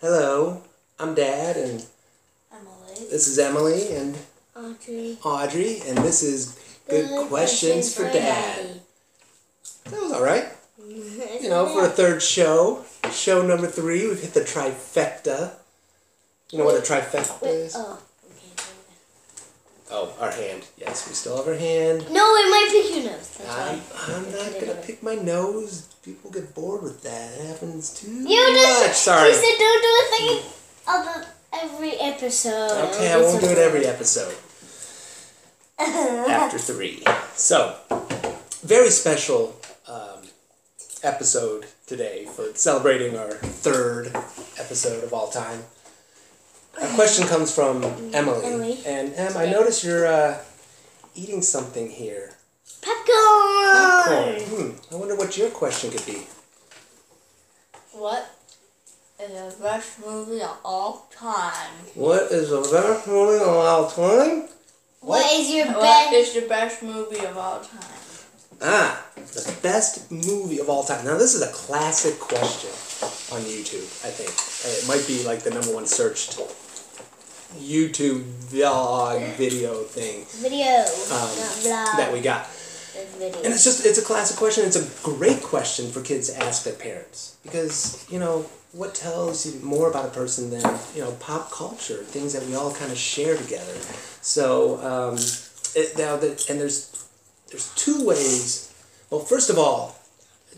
Hello, I'm Dad, and Emily. this is Emily and Audrey, and this is Good Questions for Dad. That was all right. You know, for a third show number 3, we've hit the trifecta. You know what a trifecta is? Oh, our hand. Yes, we still have our hand. No, it might pick your nose. That's I'm not gonna pick my nose. People get bored with that. It happens too You much. Sorry. You said don't do a thing of every episode. Okay, I won't do it every episode. After 3. So, very special episode today for celebrating our 3rd episode of all time. A question comes from Emily. And Em, I notice you're eating something here. Popcorn! I wonder what your question could be. What is the best movie of all time? What is the best movie of all time? What is your What best? is the best movie of all time? The best movie of all time. Now, this is a classic question on YouTube, I think. It might be like the #1 searched YouTube vlog video thing Video, not vlog. that we got. Video. And it's a classic question. It's a great question for kids to ask their parents. Because, you know, what tells you more about a person than, you know, pop culture, things that we all kind of share together. So, and there's 2 ways. Well, first of all,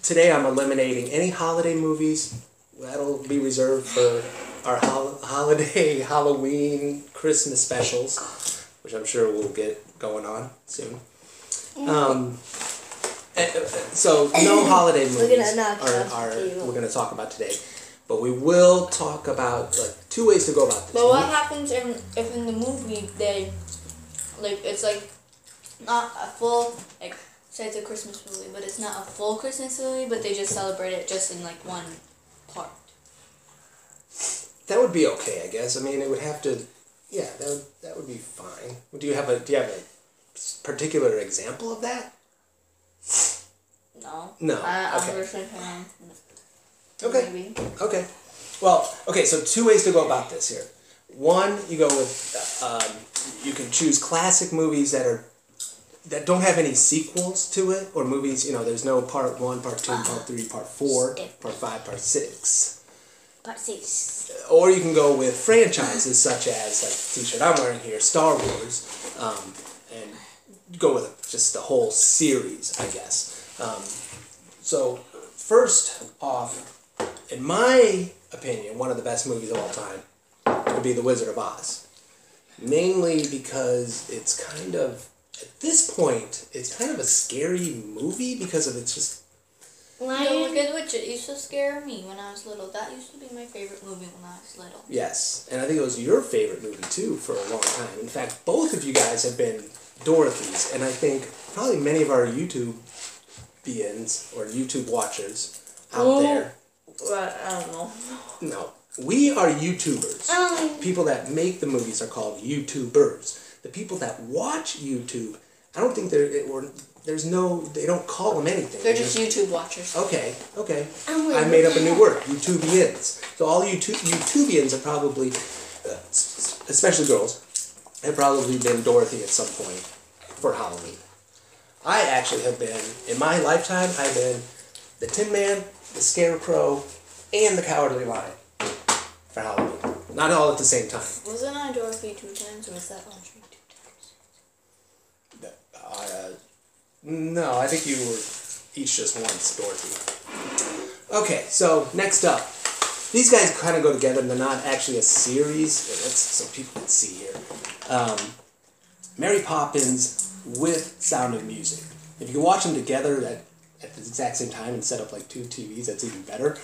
today I'm eliminating any holiday movies. That'll be reserved for our holiday, Halloween, Christmas specials, which I'm sure we'll get going on soon. So no holiday movies we're gonna talk about today, but we will talk about like 2 ways to go about this. But what happens if in the movie they, like, it's like not a full, like, say it's a Christmas movie, but it's not a full Christmas movie, but they just celebrate it just in like one part? That would be okay, I guess. I mean, it would have to. Yeah, that would be fine. Do you have a particular example of that? No. No. I'm Okay. just saying. Okay. Maybe. Okay. Well, okay. So 2 ways to go about this here. One, you go with you can choose classic movies that don't have any sequels to it, or movies, you know, there's no part 1, part 2, part 3, part 4, part 5, part 6. Part 6. Or you can go with franchises such as, like the t-shirt I'm wearing here, Star Wars, and go with just the whole series, I guess. So, first off, in my opinion, one of the best movies of all time would be The Wizard of Oz. Mainly because it's kind of, at this point, it's kind of a scary movie because of it's just... The Wicked Witch, it used to scare me when I was little. That used to be my favorite movie when I was little. Yes, and I think it was your favorite movie too for a long time. In fact, both of you guys have been Dorothy's, and I think probably many of our YouTubians or YouTube watchers out there. Well, I don't know. No, we are YouTubers. People that make the movies are called YouTubers. The people that watch YouTube, I don't think they don't call them anything. They're just YouTube watchers. Okay. I made up a new word, YouTubians. So all YouTubians are probably, especially girls, have probably been Dorothy at some point for Halloween. I actually have been, in my lifetime, I've been the Tin Man, the Scarecrow, and the Cowardly Lion for Halloween. Not all at the same time. Wasn't I Dorothy 2 times, or was that Audrey 2 times? No, I think you were each just once, Dorothy. Okay, so next up. These guys kind of go together, and they're not actually a series. So people can see here. Mary Poppins with Sound of Music. If you can watch them together at the exact same time and set up like 2 TVs, that's even better.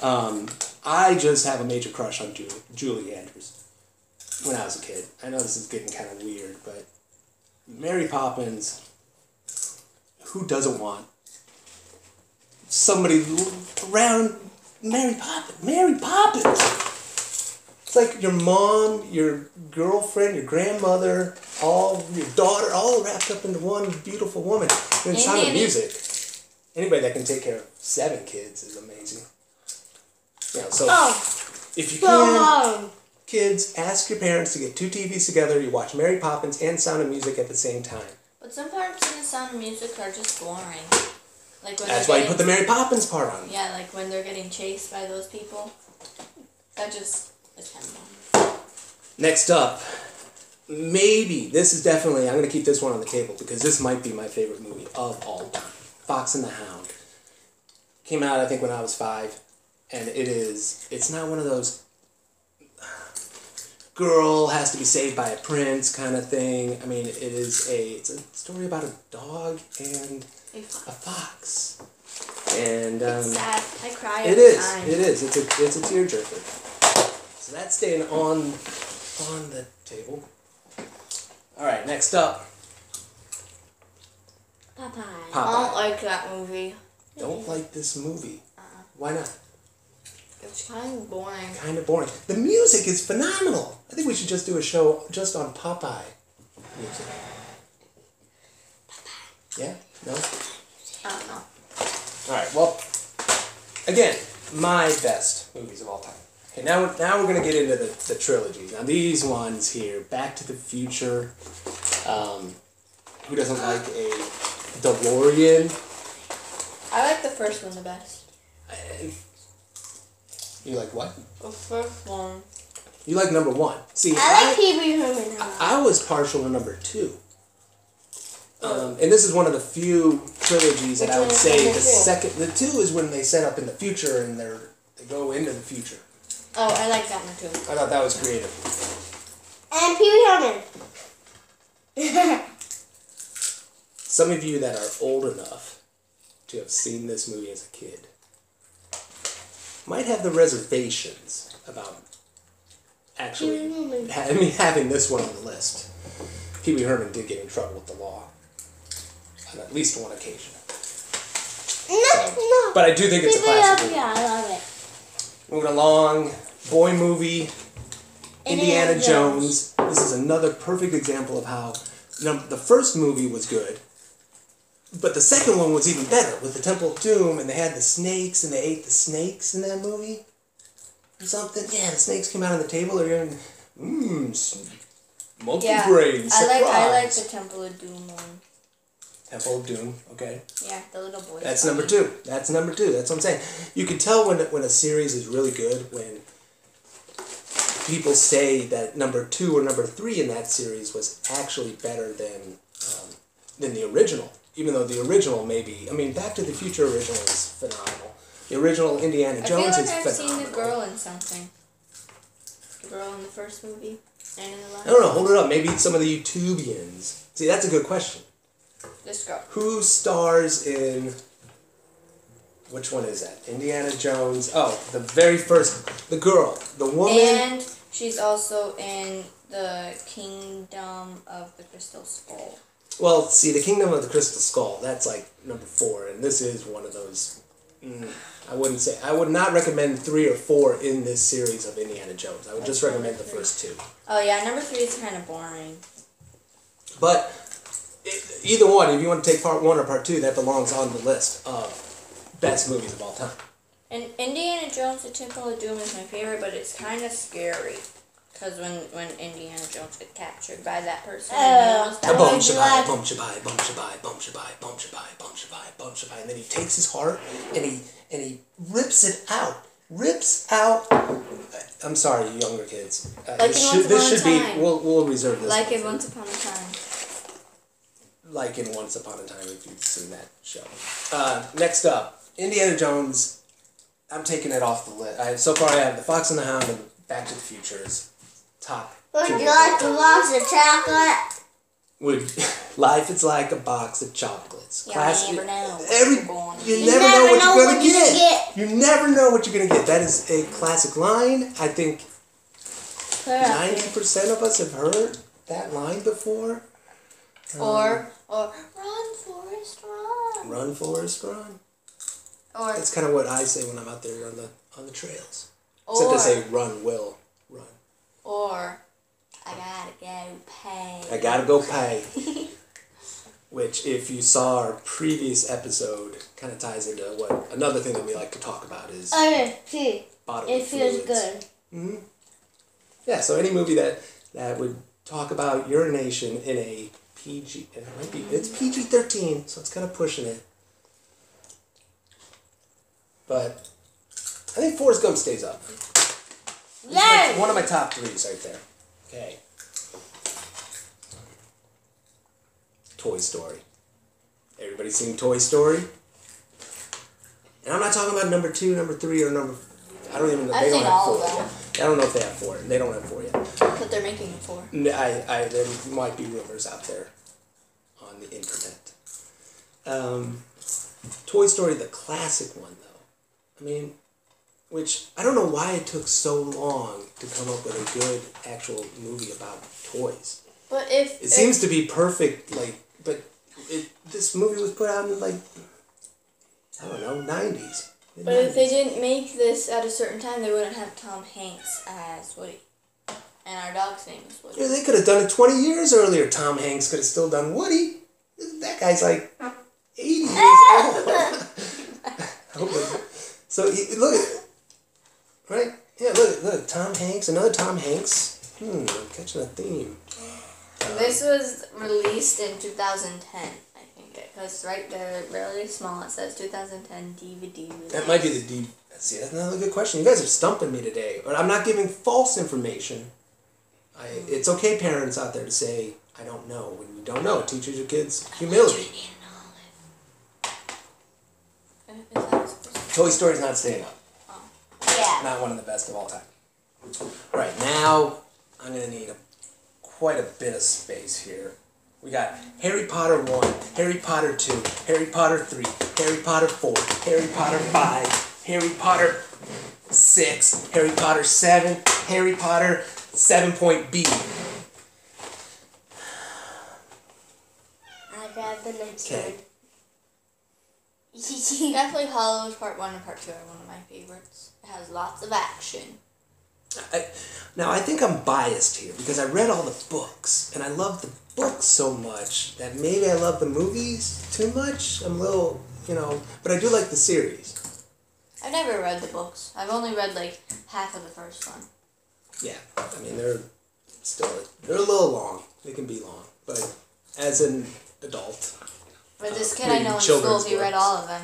I just have a major crush on Julie Andrews when I was a kid. I know this is getting kind of weird, but Mary Poppins... Who doesn't want somebody around Mary Poppins? Mary Poppins! It's like your mom, your girlfriend, your grandmother, your daughter, all wrapped up into one beautiful woman. And Sound of Music. Anybody that can take care of 7 kids is amazing. Yeah, so If you So can, hard. kids, ask your parents to get 2 TVs together. You watch Mary Poppins and Sound of Music at the same time. But some parts in the Sound of Music are just boring. Like when That's they're why you getting, put the Mary Poppins part on. Yeah, like when they're getting chased by those people. That just is kind of boring. Next up, maybe, this is definitely, I'm going to keep this one on the table because this might be my favorite movie of all time. Fox and the Hound. Came out, I think, when I was 5. And it's not one of those girl has to be saved by a prince kind of thing. I mean, it's a story about a dog and a fox. And It's sad. I cry it every is. time. It is. It's a tearjerker. So that's staying on the table. All right, next up. Popeye. I don't like that movie. Don't like this movie. Why not? It's kind of boring. Kind of boring. The music is phenomenal. I think we should just do a show just on Popeye music. Yeah? No? I don't know. Alright, well, again, my best movies of all time. Okay, now we're going to get into the trilogies. Now these ones here, Back to the Future, who doesn't like a DeLorean? I like the first one the best. You like what? The first one. You like number 1. See, I like Pee Wee Herman. I was partial to number 2. And this is one of the few trilogies that I would say the 2 is when they set up in the future and they go into the future. Oh, I like that one too. I thought that was creative. And Pee Wee Herman. Some of you that are old enough to have seen this movie as a kid might have the reservations about actually having this one on the list. Pee Wee Herman did get in trouble with the law on at least one occasion. No. But I do think it's a classic movie. Yeah, I love it. Moving along, boy movie, Indiana Jones. This is another perfect example of how the first movie was good, but the second one was even better with the Temple of Doom, and they had the snakes, and they ate the snakes in that movie. Or something. Yeah, the snakes came out on the table. They're going, monkey brain, surprise. I like the Temple of Doom one. Temple of Doom, okay. Yeah, the little boy. That's number 2. That's number 2. That's what I'm saying. You can tell when a series is really good when people say that number 2 or number 3 in that series was actually better than the original. Even though the original maybe, I mean, Back to the Future original is phenomenal. The original Indiana Jones is phenomenal. I feel like I've seen the girl in something. The girl in the first movie and in the last. I don't know. Hold it up. Maybe some of the YouTubians. See, that's a good question. This girl. Who stars in... Which one is that? Indiana Jones. Oh, the very first... The girl. The woman... And she's also in the Kingdom of the Crystal Skull. Well, see, the Kingdom of the Crystal Skull, that's like number 4, and this is one of those... I would not recommend 3 or 4 in this series of Indiana Jones. I would just recommend the first 2. Oh yeah, number 3 is kind of boring. But either one, if you want to take part 1 or part 2, that belongs on the list of best movies of all time. And Indiana Jones: The Temple of Doom is my favorite, but it's kind of scary. Because when Indiana Jones gets captured by that person, Bum shabai, bum shabai, bum shabai, bum shabai, bum shabai, bum shabai, bum shabai, and then he takes his heart and he rips it out. Rips out. I'm sorry, you younger kids. This should be. We'll reserve this. Like in Once Upon a Time. Like in Once Upon a Time, if you've seen that show. Next up, Indiana Jones. I'm taking it off the list. So far, I have The Fox and the Hound and Back to the Future. Top. Would you like a box of chocolate? Life is like a box of chocolates. You never know. You never know what you're gonna get. You never know what you're gonna get. That is a classic line. I think 90% of us have heard that line before. Or run, Forrest, run. Run, Forrest, run. Or that's kind of what I say when I'm out there on the trails. Except I say run, Will, run. Or I gotta go pay. I gotta go pay. Which, if you saw our previous episode, kind of ties into what another thing that we like to talk about is Okay, bodily it feels fluids. good. Mm-hmm. Yeah, so any movie that would talk about urination in a PG, it's PG-13, so it's kind of pushing it. But I think Forrest Gump stays up. Yay! One of my top threes right there. Okay. Toy Story. Everybody seen Toy Story? And I'm not talking about number 2, number 3, or number... I don't even know. I've They don't seen have all 4 of them. yet. I don't know if they have 4. They don't have 4 yet. But they're making it for. There might be rumors out there on the internet. Toy Story, the classic one, though. I mean, which I don't know why it took so long to come up with a good actual movie about toys. But if It seems to be perfect, this movie was put out in, I don't know, 90s. But if they didn't make this at a certain time, they wouldn't have Tom Hanks as Woody. And our dog's name is Woody. Yeah, they could have done it 20 years earlier. Tom Hanks could have still done Woody. That guy's 80 years old. So, look at... Right? Yeah, look. Tom Hanks, another Tom Hanks. I'm catching a theme. This was released in 2010, I think. Because right there, really small, it says 2010 DVD release. That might be the DVD. See, that's another good question. You guys are stumping me today. But I'm not giving false information. It's okay, parents out there, to say, I don't know. When you don't know, it teaches your kids humility. Toy Story's not staying up. Yeah. Not one of the best of all time. Right, now I'm going to need quite a bit of space here. We got Harry Potter 1, Harry Potter 2, Harry Potter 3, Harry Potter 4, Harry Potter 5, Harry Potter 6, Harry Potter 7, Harry Potter 7.B. I grab the next Okay. one. Definitely Hollows Part 1 and Part 2 are one of my favorites. It has lots of action. Now, I think I'm biased here because I read all the books, and I love the books so much that maybe I love the movies too much. I'm a little, but I do like the series. I've never read the books. I've only read half of the first one. Yeah, I mean, they're a little long. They can be long, but as an adult... But this kid I know in school, children's he read books. all of them.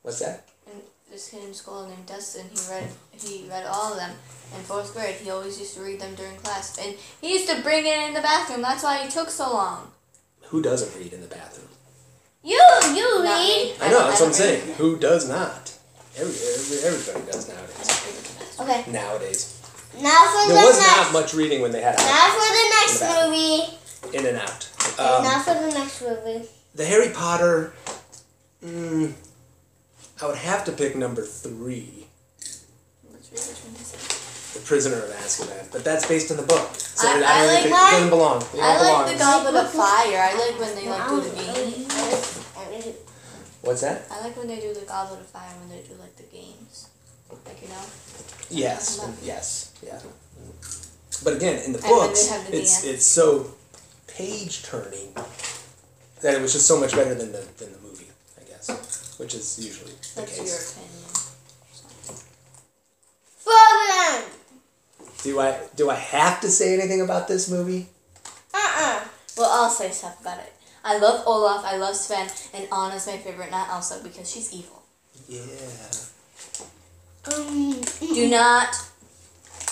What's that? And this kid in school named Dustin, he read all of them. In 4th grade, he always used to read them during class. And he used to bring it in the bathroom. That's why he took so long. Who doesn't read in the bathroom? You Not read. me. I know, that's what I'm don't saying. read. Who does not? Everybody does nowadays. Okay. Nowadays. Now for There the was next. not much reading when they had Now for the next in the movie. In and out. Now for the next movie. The Harry Potter, I would have to pick number 3, Let's read which one is it. The Prisoner of Azkaban, but that's based on the book. So I don't like think it mine. doesn't belong. They I don't belong. like the Goblet of Fire. I like when they do the games. What's that? I like when they do the Goblet of Fire when they do the games. Yes, yeah. But again, in the And when books, they have the dance. it's so page turning that it was just so much better than the movie, I guess, which is usually the That's case. your opinion. Frozen. Do I have to say anything about this movie? Well, I'll say stuff about it. I love Olaf, I love Sven, and Anna's my favorite, not Elsa, because she's evil. Yeah. Do not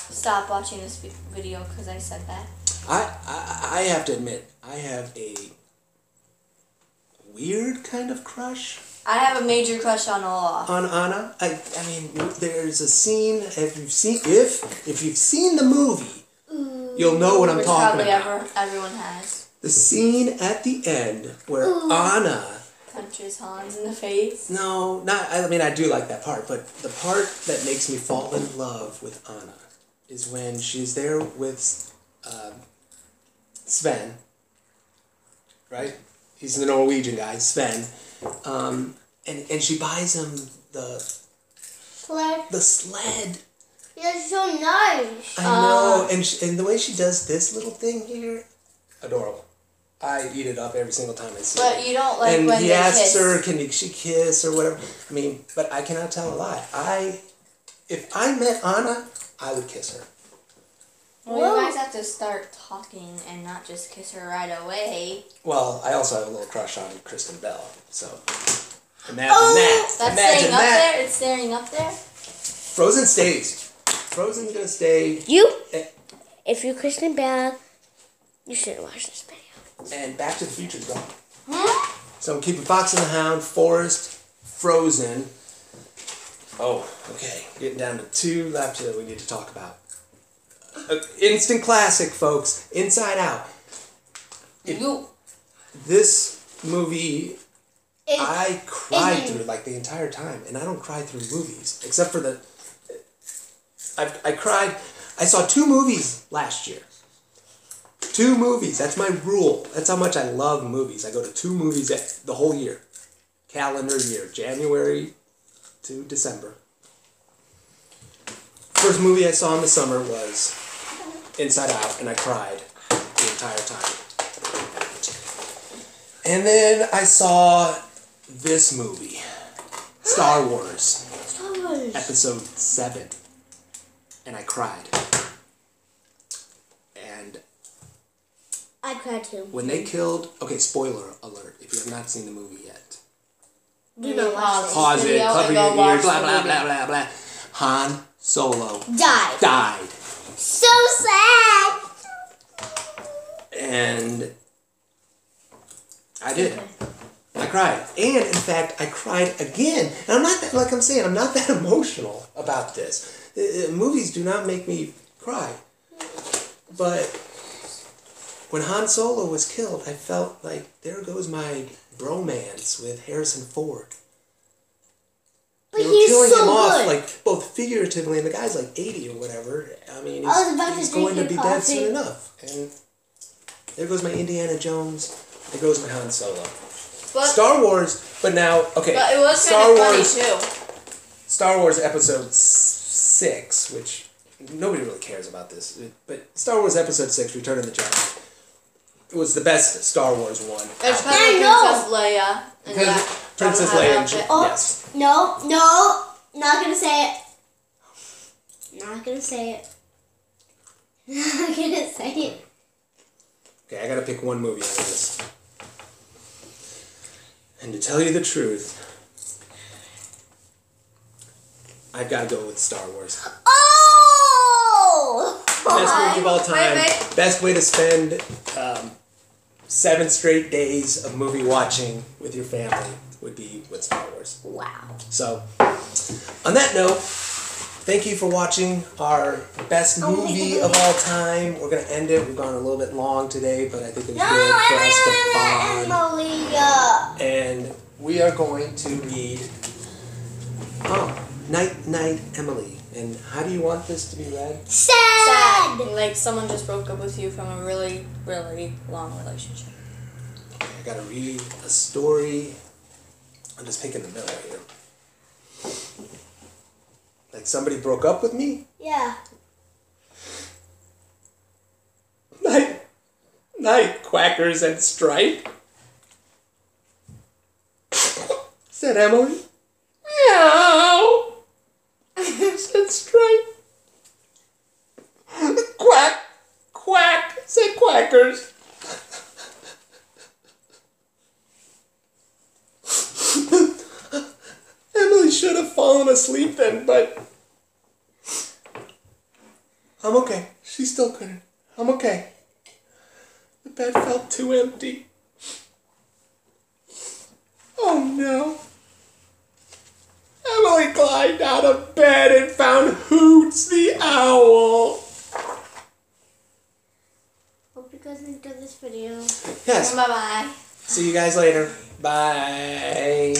stop watching this video because I said that. I have to admit, I have a weird kind of crush I have a major crush on Olaf. on Anna. I mean, there's a scene. If you've seen the movie, you'll know what I'm Which talking probably about. everyone has. The scene at the end where Anna. Punches Hans in the face. No, not. I mean, I do like that part, but the part that makes me fall in love with Anna is when she's there with Sven. Right? He's the Norwegian guy, Sven. And she buys him the sled. You're so nice. I know, and the way she does this little thing here, adorable. I eat it up every single time I see it. But you don't like And when he they asks kiss. her, can she kiss or whatever. I mean, but I cannot tell a lie. If I met Anna, I would kiss her. Well, Whoa. you guys have to start talking and not just kiss her right away. Well, I also have a little crush on Kristen Bell, so imagine Oh, that. That's Imagine staying up that. there? It's staying up there? Frozen stays. Frozen's gonna stay. You, Eh. if you're Kristen Bell, you shouldn't watch this video. And Back to the Future's gone. Huh? So I'm keeping Fox and the Hound, Forrest, Frozen. Oh, okay. Getting down to 2 left that we need to talk about. Instant classic, folks. Inside Out. You. This movie, I cried Isn't- through like the entire time, and I don't cry through movies except for the. I cried. I saw 2 movies last year. 2 movies. That's my rule. That's how much I love movies. I go to 2 movies the whole year, calendar year, January to December. First movie I saw in the summer was Inside Out, and I cried the entire time. And then I saw this movie, Star Wars, Star Wars. Episode 7, and I cried. And I cried too. when they killed, okay, spoiler alert, if you have not seen the movie yet, Do not watch pause it, Video cover and go your watch ears, blah, the blah, movie. blah, blah, blah. Han Solo Die. died. So sad. And I did. I cried. And in fact, I cried again. And I'm not that, like I'm saying, I'm not that emotional about this. Movies do not make me cry. But when Han Solo was killed, I felt like there goes my bromance with Harrison Ford. But They were he's killing so him off, good. like, both figuratively, and the guy's like 80 or whatever. I mean, I was about he's to drink going to your be dead coffee. soon enough. And there goes my Indiana Jones. There goes my Han Solo. But, Star Wars, but now, okay. but it was Star kind of funny Wars, too. Star Wars Episode 6, which nobody really cares about this, but Star Wars Episode 6, Return of the Jedi, it was the best Star Wars one. It's out kind there. of I know. Princess Leia. And Because that Princess that Leia and outfit. Oh. yes. No, not gonna say it. Not gonna say it. Not gonna say it. Okay, I gotta pick one movie out of this. And to tell you the truth, I've gotta go with Star Wars. Oh! Best movie of all time. Wait. Best way to spend 7 straight days of movie watching with your family would be with Star Wars. Wow. So, on that note, thank you for watching our best movie of all time. We're gonna end it. We've gone a little bit long today, but I think it was No, good for us to bond. Emily. And we are going to read Night Night Emily. And how do you want this to be read? Sad. Like someone just broke up with you from a really, really long relationship. I gotta read a story. I'm just picking the middle here. Like somebody broke up with me? Yeah. Night, quackers and stripe. Said Emily. Meow. Said Stripe. Quack, quack, said Quackers. Emily should have fallen asleep then, but I'm okay. She still couldn't. I'm okay. The bed felt too empty. Oh no. Emily climbed out of bed and found Hoots the owl. Hope you guys enjoyed this video. Yes. Bye bye. See you guys later. Bye.